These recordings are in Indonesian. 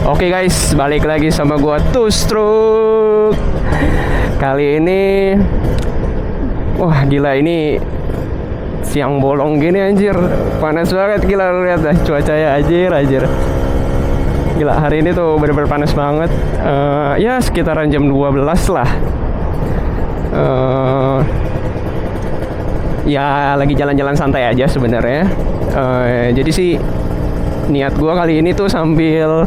Oke guys, balik lagi sama gua Tustruk. Kali ini wah gila, ini siang bolong gini anjir. Panas banget gila, lu lihat dah cuacanya anjir. Gila, hari ini tuh bener-bener panas banget. Ya sekitaran jam 12 lah. Ya lagi jalan-jalan santai aja sebenarnya. Jadi sih niat gua kali ini tuh sambil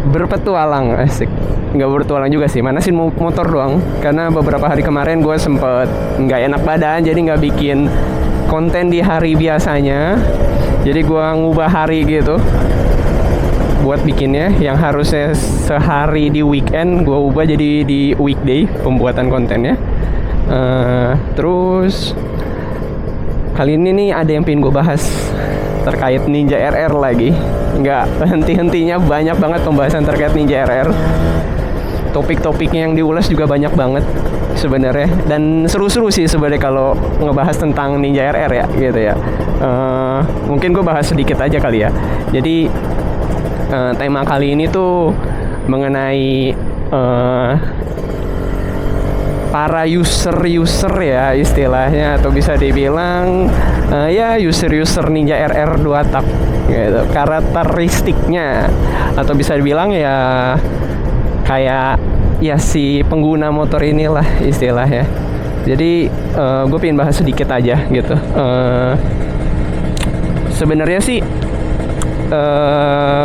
berpetualang, asik. Nggak berpetualang juga sih, manasin motor doang. Karena beberapa hari kemarin gue sempet nggak enak badan, jadi nggak bikin konten di hari biasanya. Jadi gue ngubah hari gitu buat bikinnya, yang harusnya sehari di weekend gue ubah jadi di weekday pembuatan kontennya. Terus kali ini nih ada yang pengen gue bahas terkait Ninja RR lagi. Nggak henti-hentinya, banyak banget pembahasan terkait Ninja RR. Topik-topiknya yang diulas juga banyak banget sebenarnya, dan seru-seru sih sebenarnya kalau ngebahas tentang Ninja RR ya gitu ya. Mungkin gue bahas sedikit aja kali ya. Jadi tema kali ini tuh mengenai para user ya istilahnya, atau bisa dibilang ya user Ninja RR 2 tak gitu, karakteristiknya, atau bisa dibilang ya kayak ya si pengguna motor inilah istilahnya. Jadi gue pengen bahas sedikit aja gitu. Sebenarnya sih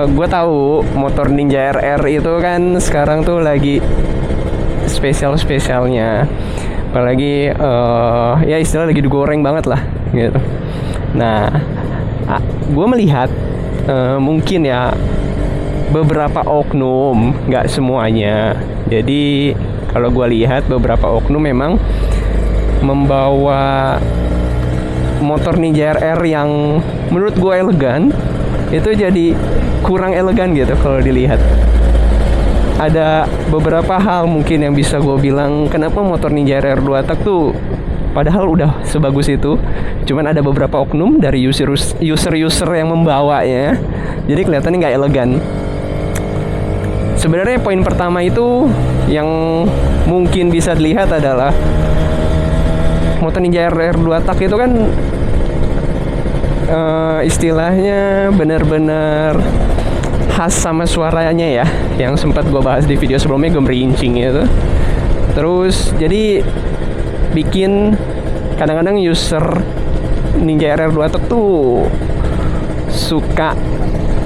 gue tahu motor Ninja RR itu kan sekarang tuh lagi spesialnya, apalagi ya istilah lagi digoreng banget lah gitu. Nah, gue melihat mungkin ya beberapa oknum, nggak semuanya. Jadi kalau gue lihat beberapa oknum memang membawa motor Ninja RR yang menurut gue elegan, itu jadi kurang elegan gitu kalau dilihat. Ada beberapa hal mungkin yang bisa gue bilang kenapa motor Ninja RR 2 tak tuh padahal udah sebagus itu, cuman ada beberapa oknum dari user yang membawanya jadi kelihatannya nggak elegan. Sebenarnya poin pertama itu yang mungkin bisa dilihat adalah motor Ninja RR 2 tak itu kan istilahnya benar-benar khas sama suaranya ya, yang sempat gue bahas di video sebelumnya, gue merincing itu. Terus jadi bikin kadang-kadang user Ninja RR 2 tak tuh suka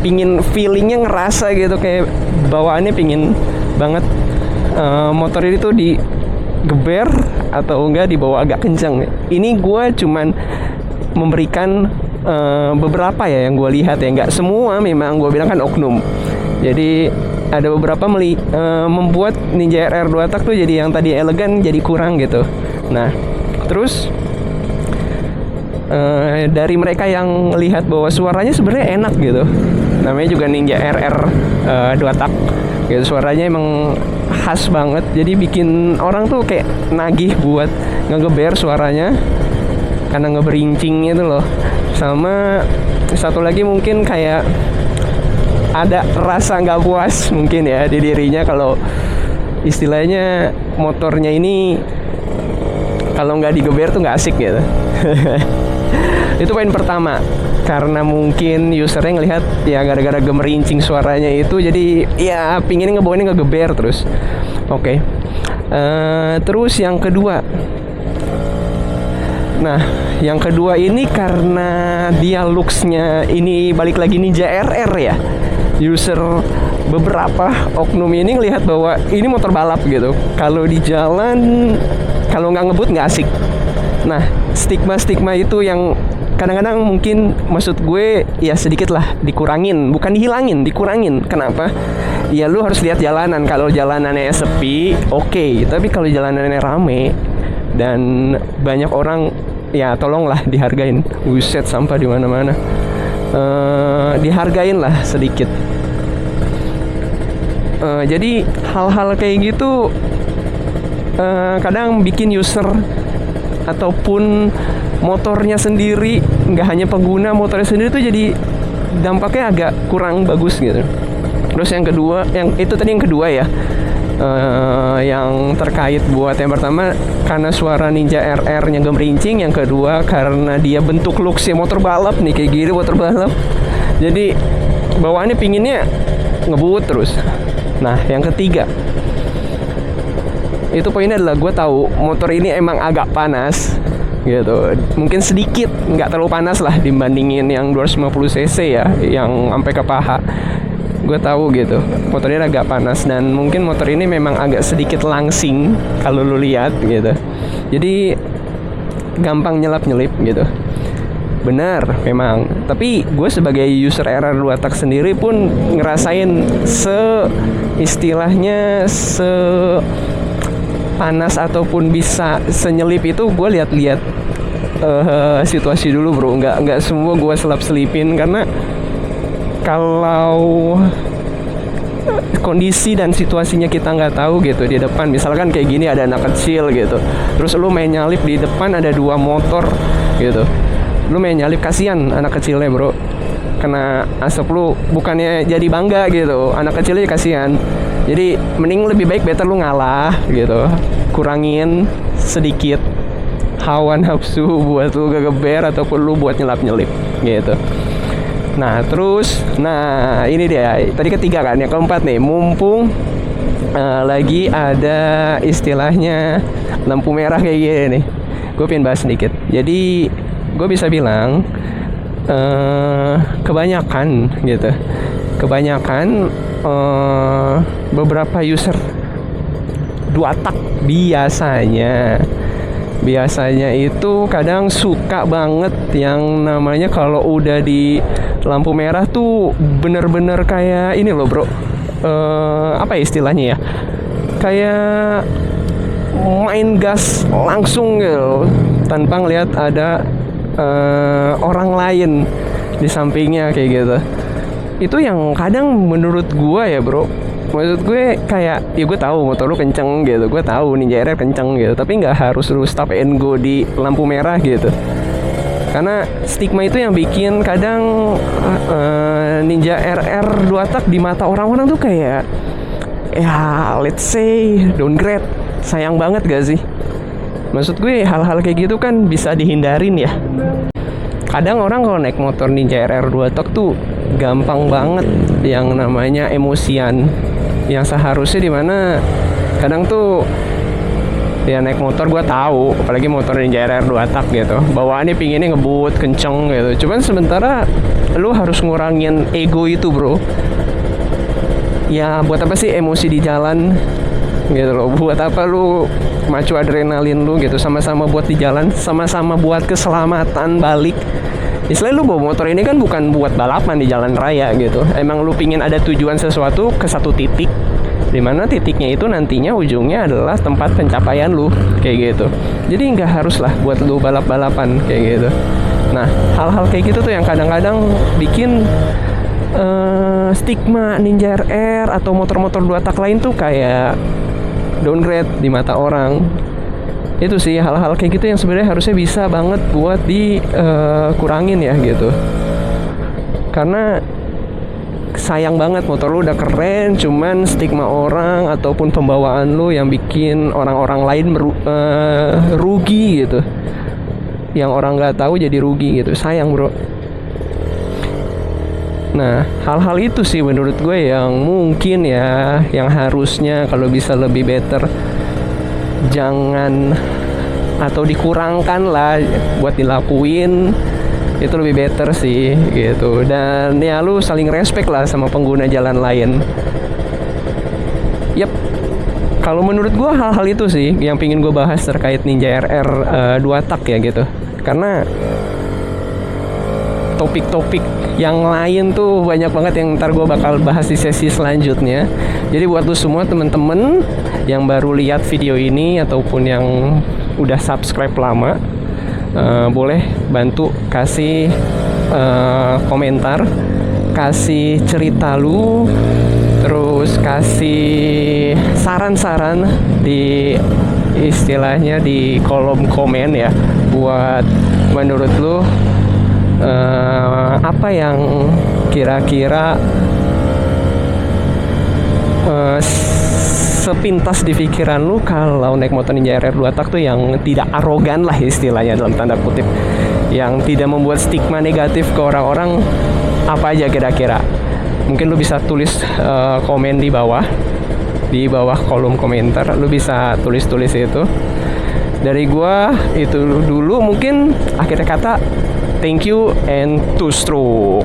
pingin feelingnya ngerasa gitu, kayak bawaannya pingin banget motor ini tuh digeber atau enggak dibawa agak kencang. Ini gue cuman memberikan beberapa ya yang gue lihat ya, nggak semua memang gue bilang kan oknum. Jadi ada beberapa membuat Ninja RR 2 tak tuh jadi yang tadi elegan jadi kurang gitu. Nah terus dari mereka yang lihat bahwa suaranya sebenarnya enak gitu, namanya juga Ninja RR 2 tak gitu, suaranya emang khas banget, jadi bikin orang tuh kayak nagih buat ngegeber suaranya karena ngeberincing itu loh. Sama satu lagi mungkin kayak ada rasa nggak puas mungkin ya di dirinya kalau istilahnya motornya ini kalau nggak digeber tuh nggak asik gitu. Itu poin pertama, karena mungkin usernya ngelihat ya gara-gara gemerincing suaranya itu jadi ya pinginnya ngebawainnya ngegeber terus. Oke. Terus yang kedua, nah yang kedua ini karena dia looksnya ini balik lagi Ninja RR ya, user beberapa oknum ini ngelihat bahwa ini motor balap gitu, kalau di jalan kalau nggak ngebut nggak asik. Nah stigma itu yang kadang-kadang mungkin maksud gue ya sedikit lah dikurangin, bukan dihilangin, dikurangin. Kenapa? Ya lu harus lihat jalanan. Kalau jalanannya sepi, oke. Tapi kalau jalanannya rame dan banyak orang, ya tolonglah dihargain. Buset, sampah di mana-mana. Dihargain lah sedikit. Jadi hal-hal kayak gitu kadang bikin user ataupun motornya sendiri, nggak hanya pengguna motornya sendiri tuh jadi dampaknya agak kurang bagus gitu. Terus yang kedua, yang itu tadi yang kedua ya, yang terkait buat yang pertama karena suara Ninja RR-nya gemerincing, yang kedua karena dia bentuk looks-nya motor balap nih, kayak gini motor balap. Jadi bawaannya pinginnya ngebut terus. Nah, yang ketiga itu poinnya adalah gue tahu motor ini emang agak panas gitu, mungkin sedikit, nggak terlalu panas lah dibandingin yang 250 cc ya, yang sampai ke paha. Gue tahu gitu, motornya agak panas dan mungkin motor ini memang agak sedikit langsing kalau lu lihat gitu. Jadi gampang nyelap-nyelip gitu. Benar memang. Tapi gue sebagai user RR2 tak sendiri pun ngerasain istilahnya panas ataupun bisa senyelip itu. Gue lihat-lihat situasi dulu bro, nggak semua gue selip-selipin, karena kalau kondisi dan situasinya kita nggak tahu gitu, di depan misalkan kayak gini ada anak kecil gitu, terus lu main nyalip, di depan ada 2 motor gitu, lu main nyalip, kasihan anak kecilnya bro, kena asap lu, bukannya jadi bangga gitu, anak kecilnya kasihan. Jadi mending lebih baik better lu ngalah gitu, kurangin sedikit hawa nafsu buat lu geger ataupun lu buat nyelap-nyelip gitu. Nah terus, ini dia tadi ketiga kan, yang keempat nih, mumpung lagi ada istilahnya lampu merah kayak gini nih, gue pengen bahas sedikit. Jadi gue bisa bilang kebanyakan beberapa user 2 tak biasanya itu kadang suka banget yang namanya kalau udah di lampu merah tuh bener-bener kayak ini loh bro, apa ya istilahnya ya, kayak main gas langsung gitu tanpa ngeliat ada orang lain di sampingnya kayak gitu. Itu yang kadang menurut gue ya bro, maksud gue kayak, ya gue tahu motor lu kenceng gitu, gue tahu Ninja RR kenceng gitu, tapi nggak harus lu stop and go di lampu merah gitu. Karena stigma itu yang bikin kadang Ninja RR 2 tak di mata orang-orang tuh kayak, ya let's say downgrade. Sayang banget gak sih? Maksud gue hal-hal kayak gitu kan bisa dihindarin ya. Kadang orang kalau naik motor Ninja RR 2 tak tuh gampang banget yang namanya emosian, yang seharusnya dimana kadang tuh ya naik motor gue tahu, apalagi motor Ninja RR 2 tak gitu, bawaannya pinginnya ngebut kenceng gitu, cuman sementara lu harus ngurangin ego itu bro. Ya buat apa sih emosi di jalan gitu loh, buat apa lu macu adrenalin lu gitu, sama-sama buat di jalan, sama-sama buat keselamatan balik. Istilahnya lu bawa motor ini kan bukan buat balapan di jalan raya gitu, emang lu pingin ada tujuan sesuatu ke satu titik, dimana titiknya itu nantinya ujungnya adalah tempat pencapaian lu kayak gitu. Jadi nggak harus lah buat lu balap-balapan kayak gitu. Nah hal-hal kayak gitu tuh yang kadang-kadang bikin stigma Ninja RR atau motor-motor 2 tak lain tuh kayak downgrade di mata orang. Itu sih hal-hal kayak gitu yang sebenarnya harusnya bisa banget buat dikurangin ya gitu. Karena sayang banget motor lu udah keren, cuman stigma orang ataupun pembawaan lu yang bikin orang-orang lain rugi gitu. Yang orang nggak tahu jadi rugi gitu, sayang bro. Nah hal-hal itu sih menurut gue yang mungkin ya, yang harusnya kalau bisa lebih better, jangan atau dikurangkan lah buat dilakuin, itu lebih better sih gitu. Dan ya lu saling respect lah sama pengguna jalan lain. Yap, kalau menurut gue hal-hal itu sih yang pingin gue bahas terkait Ninja RR 2 tak ya gitu. Karena topik-topik yang lain tuh banyak banget yang ntar gue bakal bahas di sesi selanjutnya. Jadi buat lu semua temen-temen yang baru lihat video ini ataupun yang udah subscribe lama, boleh bantu kasih komentar, kasih cerita lu, terus kasih saran-saran di istilahnya di kolom komen ya, buat menurut lu apa yang kira-kira sepintas di pikiran lu kalau naik motor Ninja RR 2 tak tuh yang tidak arogan lah istilahnya dalam tanda kutip, yang tidak membuat stigma negatif ke orang-orang, apa aja kira-kira? Mungkin lu bisa tulis komen di bawah kolom komentar, lu bisa tulis itu. Dari gua itu dulu, mungkin akhir kata thank you and to stroke.